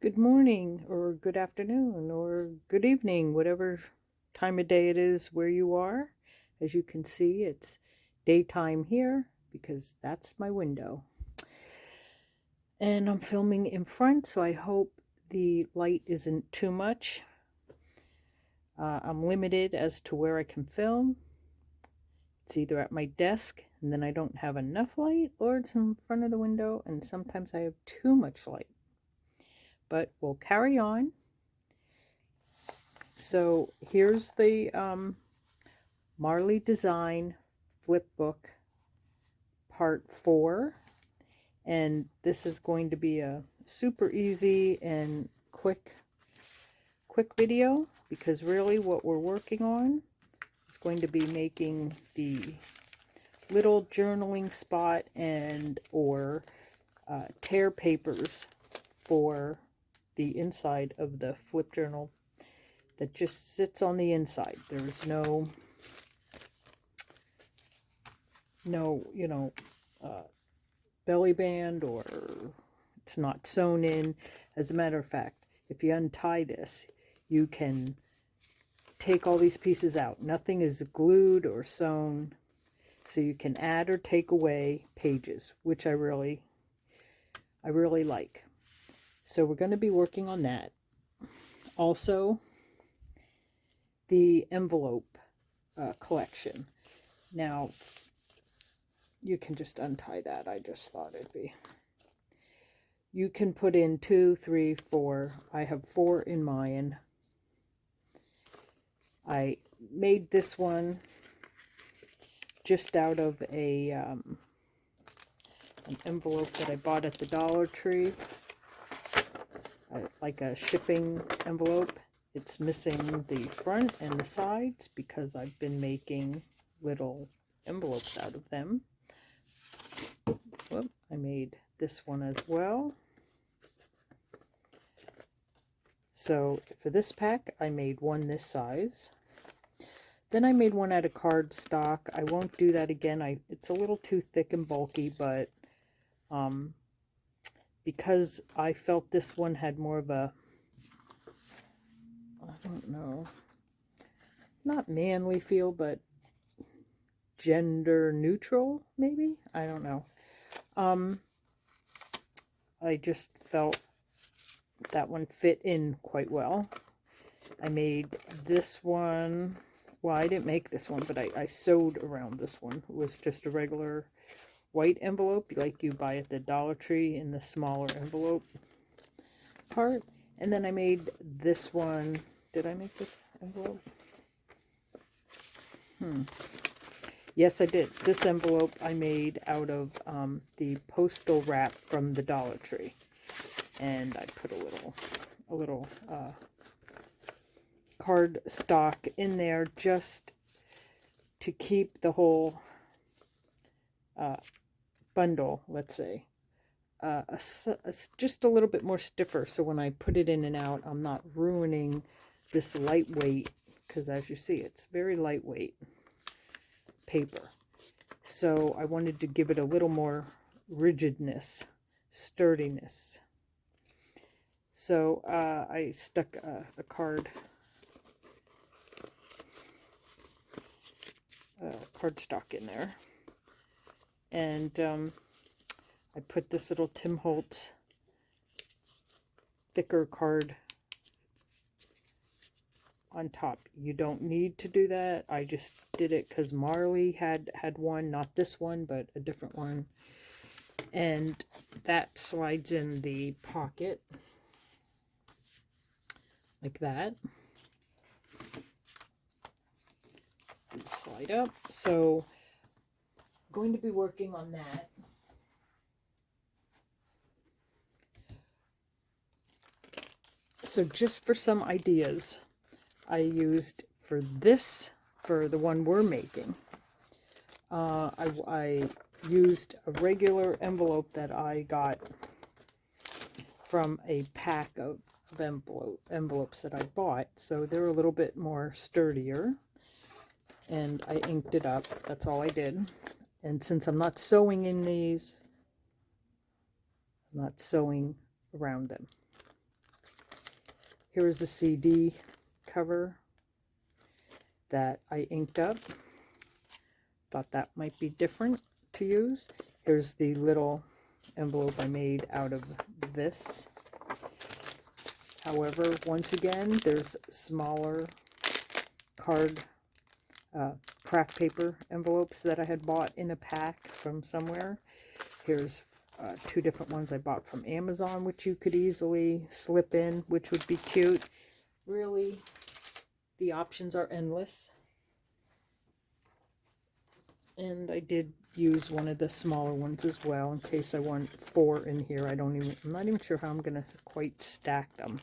Good morning, or good afternoon, or good evening, whatever time of day it is where you are. As you can see, it's daytime here because that's my window. And I'm filming in front, so I hope the light isn't too much. I'm limited as to where I can film. It's either at my desk and then I don't have enough light, or it's in front of the window and sometimes I have too much light. But we'll carry on. So here's the Marley Design Flip Book Part 4. And this is going to be a super easy and quick video, because really what we're working on is going to be making the little journaling spot and or tear papers for the inside of the flip journal that just sits on the inside. There's no belly band, or it's not sewn in. As a matter of fact, if you untie this, you can take all these pieces out. Nothing is glued or sewn, so you can add or take away pages, which I really like. So we're going to be working on that. Also, the envelope collection. Now, you can just untie that. I just thought it'd be... You can put in 2, 3, 4. I have 4 in mine. I made this one just out of an envelope that I bought at the Dollar Tree, like a shipping envelope. It's missing the front and the sides because I've been making little envelopes out of them. Whoop, I made this one as well. So for this pack, I made one this size. Then I made one out of cardstock. I won't do that again. It's a little too thick and bulky, but because I felt this one had more of a, I don't know, not manly feel, but gender neutral, maybe? I don't know. I just felt that one fit in quite well. I made this one. Well, I didn't make this one, but I sewed around this one. It was just a regular white envelope like you buy at the Dollar Tree in the smaller envelope part. And then I made this one. Did I make this envelope? Yes, I did. This envelope I made out of the postal wrap from the Dollar Tree. And I put a little card stock in there just to keep the whole bundle, let's say, just a little bit more stiffer, so when I put it in and out, I'm not ruining this lightweight, because as you see, it's very lightweight paper. So I wanted to give it a little more rigidness, sturdiness. So I stuck a cardstock in there, and I put this little Tim Holtz thicker card on top. You don't need to do that. I just did it because Marley had one, not this one, but a different one. And that slides in the pocket like that. Slide up. So I'm going to be working on that. So just for some ideas, I used for this, for the one we're making, I used a regular envelope that I got from a pack of envelopes that I bought. So they're a little bit more sturdier. And I inked it up. That's all I did. And since I'm not sewing in these, I'm not sewing around them. Here's the CD cover that I inked up. Thought that might be different to use. Here's the little envelope I made out of this. However, once again, there's smaller card craft paper envelopes that I had bought in a pack from somewhere. Here's two different ones I bought from Amazon, which you could easily slip in, which would be cute. Really, the options are endless. And I did use one of the smaller ones as well in case I want 4 in here. I'm not even sure how I'm going to quite stack them.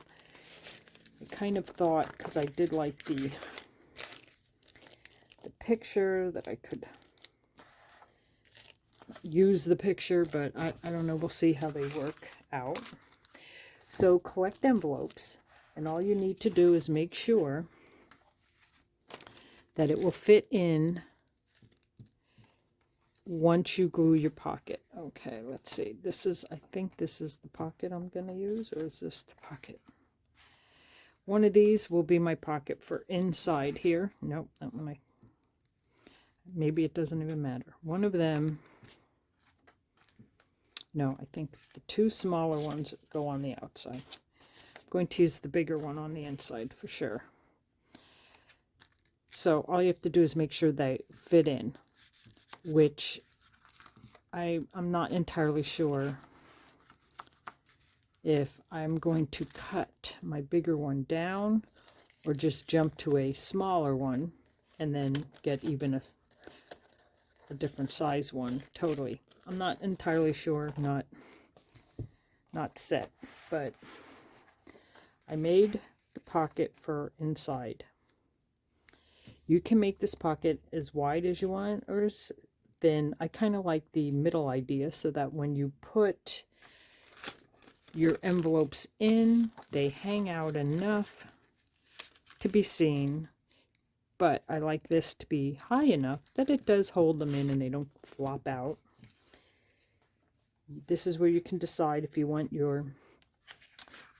I kind of thought, because I did like the picture, that I could use the picture, but I don't know. We'll see how they work out. So collect envelopes, and all you need to do is make sure that it will fit in once you glue your pocket. Okay, let's see. I think this is the pocket I'm going to use, or is this the pocket? One of these will be my pocket for inside here. Nope, that one maybe it doesn't even matter. One of them, no, I think the 2 smaller ones go on the outside. I'm going to use the bigger one on the inside for sure. So all you have to do is make sure they fit in, which I'm not entirely sure if I'm going to cut my bigger one down or just jump to a smaller one and then get even a different size one totally. I'm not entirely sure, not set, but I made the pocket for inside. You can make this pocket as wide as you want or as thin. I kind of like the middle idea so that when you put your envelopes in, they hang out enough to be seen, but I like this to be high enough that it does hold them in and they don't flop out. This is where you can decide if you want your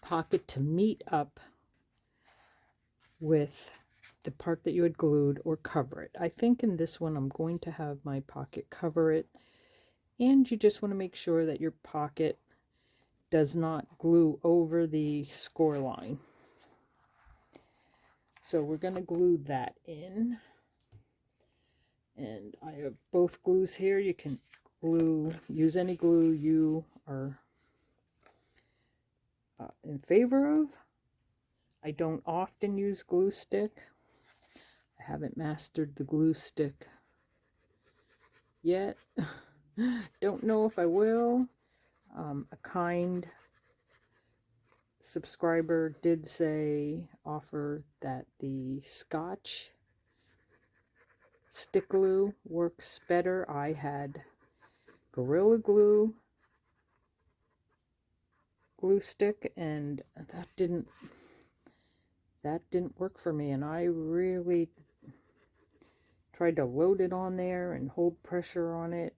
pocket to meet up with the part that you had glued or cover it. I think in this one I'm going to have my pocket cover it, and you just want to make sure that your pocket does not glue over the score line. So we're going to glue that in, and I have both glues here. You can use any glue you are in favor of. I don't often use glue stick. I haven't mastered the glue stick yet. Don't know if I will. A kind subscriber did offer that the Scotch stick glue works better. I had Gorilla Glue stick, and that didn't work for me, and I really tried to load it on there and hold pressure on it,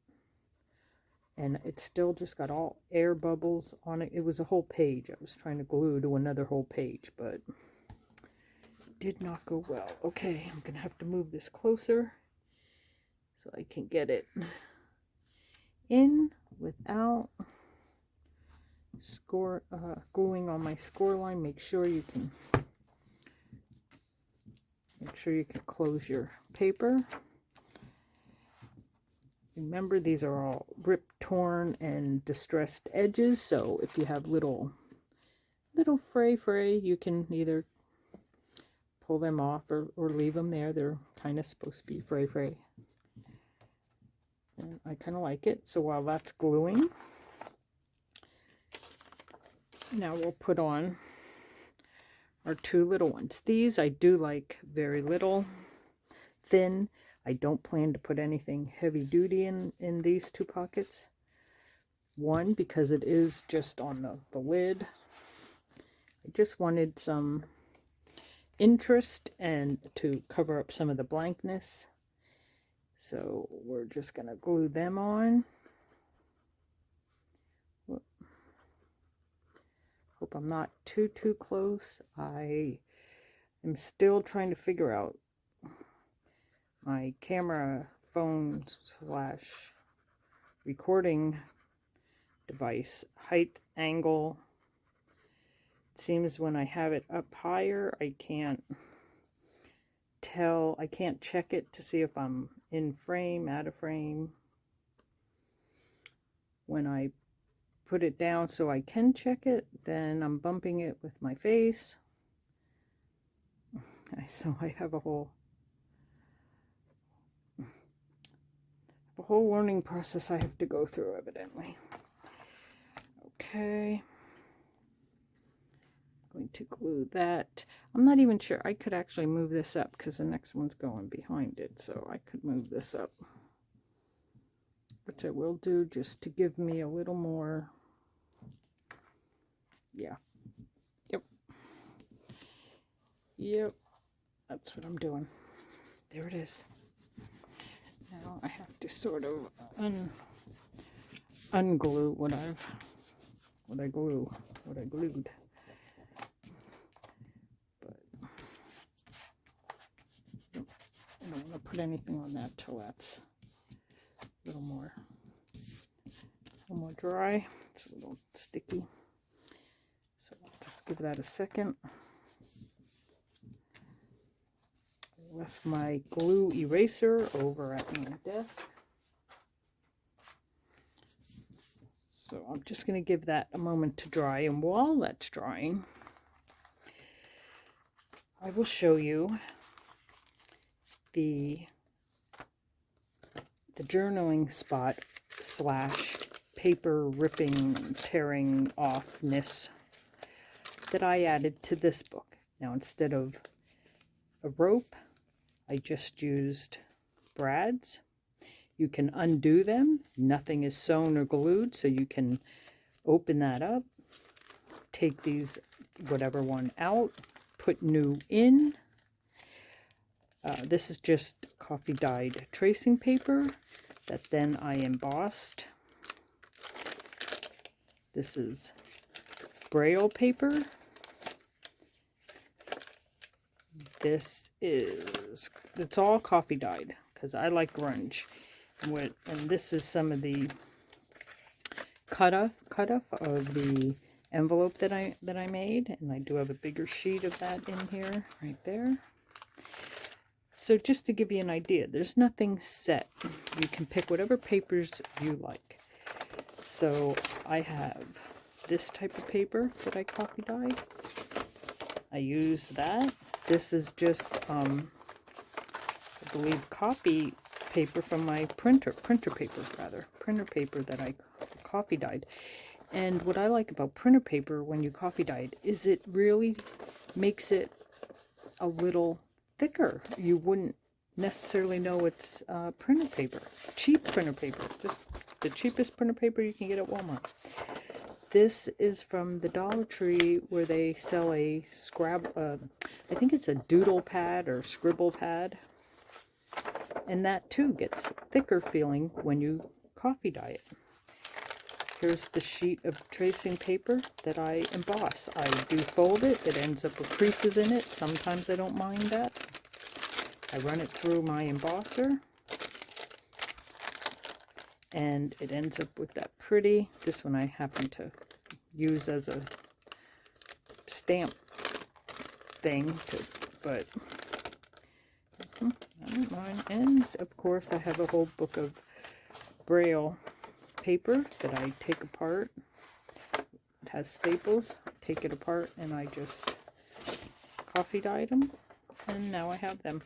and it still just got all air bubbles on it. It was a whole page I was trying to glue to another whole page, but it did not go well. Okay, I'm gonna have to move this closer so I can get it in without gluing on my score line. Make sure you can close your paper. Remember, these are all ripped, torn, and distressed edges, so if you have little fray, you can either pull them off or leave them there. They're kind of supposed to be fray. And I kind of like it. So while that's gluing, now we'll put on our 2 little ones. These I do like very little, thin. I don't plan to put anything heavy duty in these 2 pockets. One, because it is just on the lid. I just wanted some interest and to cover up some of the blankness. So we're just going to glue them on. Hope I'm not too close. I am still trying to figure out my camera phone / recording device height, angle. It seems when I have it up higher, I can't tell, I can't check it to see if I'm in frame, out of frame. When I put it down so I can check it, then I'm bumping it with my face. So I have a whole learning process I have to go through, evidently. Okay. I'm going to glue that. I'm not even sure. I could actually move this up because the next one's going behind it, so I could move this up, which I will do just to give me a little more. Yeah. Yep. That's what I'm doing. There it is. Now I have to sort of unglue what I glued. But I don't want to put anything on that till that's a little more dry. It's a little sticky. So I'll just give that a second. I left my glue eraser over at my desk. So I'm just going to give that a moment to dry, and while that's drying, I will show you the journaling spot / paper ripping, tearing offness that I added to this book. Now, instead of a rope, I just used brads. You can undo them. Nothing is sewn or glued, so you can open that up, take these, whatever one out, put new in. This is just coffee dyed tracing paper that then I embossed. This is Braille paper. It's all coffee dyed because I like grunge. And this is some of the cut off of the envelope that I made, and I do have a bigger sheet of that in here, right there. So just to give you an idea, there's nothing set. You can pick whatever papers you like. So I have this type of paper that I coffee dyed. I use that. This is just, I believe, copy paper from my printer paper that I coffee dyed. And what I like about printer paper when you coffee dye it is it really makes it a little thicker. You wouldn't necessarily know it's printer paper, cheap printer paper, just the cheapest printer paper you can get at Walmart. This is from the Dollar Tree, where they sell a I think it's a doodle pad or scribble pad. And that too gets thicker feeling when you coffee dye it. Here's the sheet of tracing paper that I emboss. I do fold it. It ends up with creases in it. Sometimes I don't mind that. I run it through my embosser. And it ends up with that pretty. This one I happen to use as a stamp thing, but I don't mind. And of course I have a whole book of Braille paper that I take apart. It has staples. I take it apart and I just coffee dyed them, and now I have them.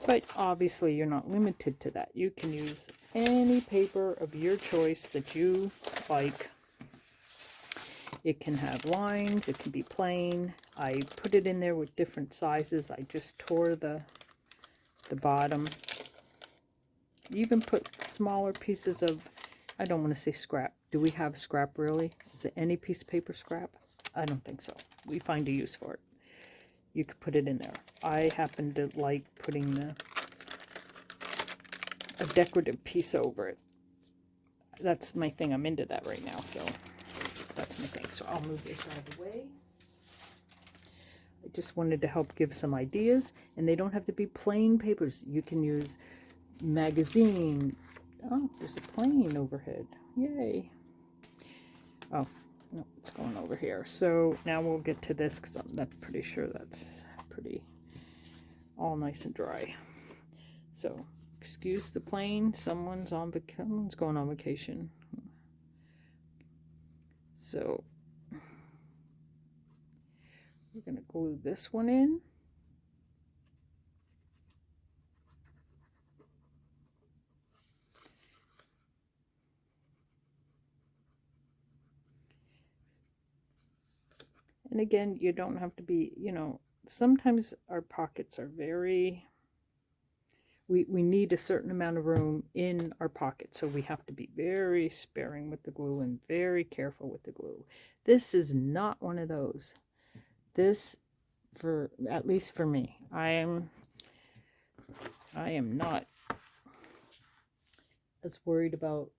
But obviously you're not limited to that. You can use any paper of your choice that you like. It can have lines, it can be plain. I put it in there with different sizes. I just tore the bottom. You can put smaller pieces of, I don't want to say scrap. Do we have scrap really? Is it any piece of paper scrap? I don't think so. We find a use for it. You could put it in there. I happen to like putting a decorative piece over it. That's my thing. I'm into that right now. So That's my thing. So I'll move this out of the way. I just wanted to help give some ideas, and they don't have to be plain papers. You can use magazine. Oh, there's a plane overhead. Yay. Oh, no, it's going over here. So now we'll get to this because I'm pretty sure that's pretty all nice and dry. So excuse the plane. Someone's going on vacation. So we're going to glue this one in. And again, you don't have to be, you know, sometimes our pockets are very, we need a certain amount of room in our pocket. So we have to be very sparing with the glue and very careful with the glue. This is not one of those. This, for at least for me, I am not as worried about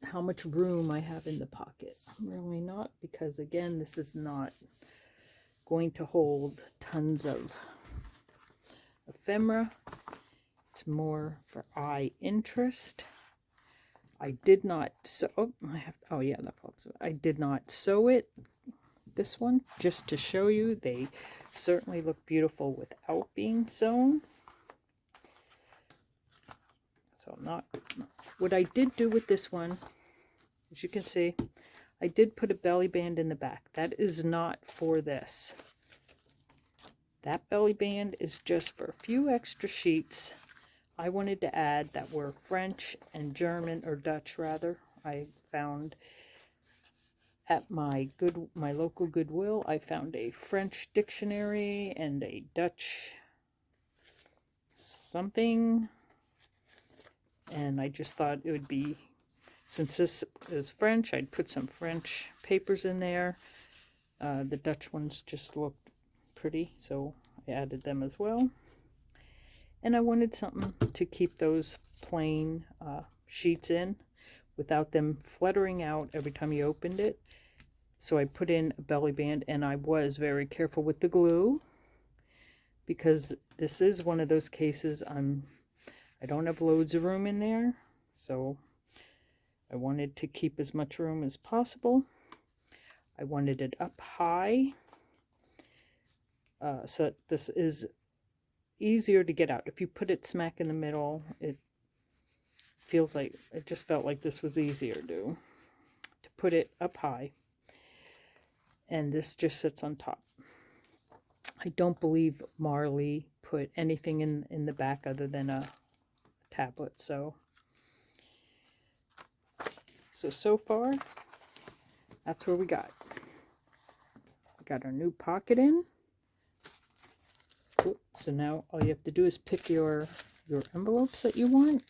how much room I have in the pocket. I'm really not, because again, this is not going to hold tons of ephemera. It's more for eye interest. I did not sew. Oh, oh yeah, that falls. I did not sew it. This one, just to show you, they certainly look beautiful without being sewn. So I'm not. What I did do with this one, as you can see, I did put a belly band in the back. That is not for this. That belly band is just for a few extra sheets I wanted to add that were French and German, or Dutch rather. I found at my local Goodwill, I found a French dictionary and a Dutch something, and I just thought it would be, since this is French, I'd put some French papers in there. The Dutch ones just looked pretty, so I added them as well. And I wanted something to keep those plain sheets in without them fluttering out every time you opened it. So I put in a belly band, and I was very careful with the glue, because this is one of those cases I don't have loads of room in there, so I wanted to keep as much room as possible. I wanted it up high, so that this is easier to get out. If you put it smack in the middle, it just felt like this was easier to put it up high, and this just sits on top. I don't believe Marley put anything in the back other than a tablet. So far that's where we got. We got our new pocket in. Oops, so now all you have to do is pick your envelopes that you want.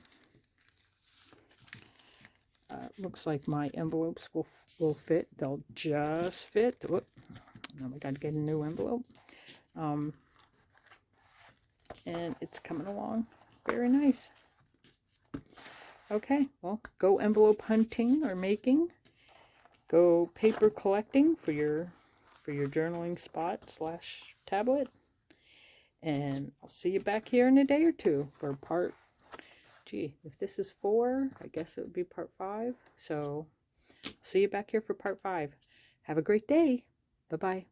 Looks like my envelopes will fit. They'll just fit. Whoop. Now we got to get a new envelope. And it's coming along very nice. Okay, well, go envelope hunting or making. Go paper collecting for your journaling spot / tablet. And I'll see you back here in a day or two for part, if this is 4, I guess it would be part 5. So I'll see you back here for part 5. Have a great day. Bye-bye.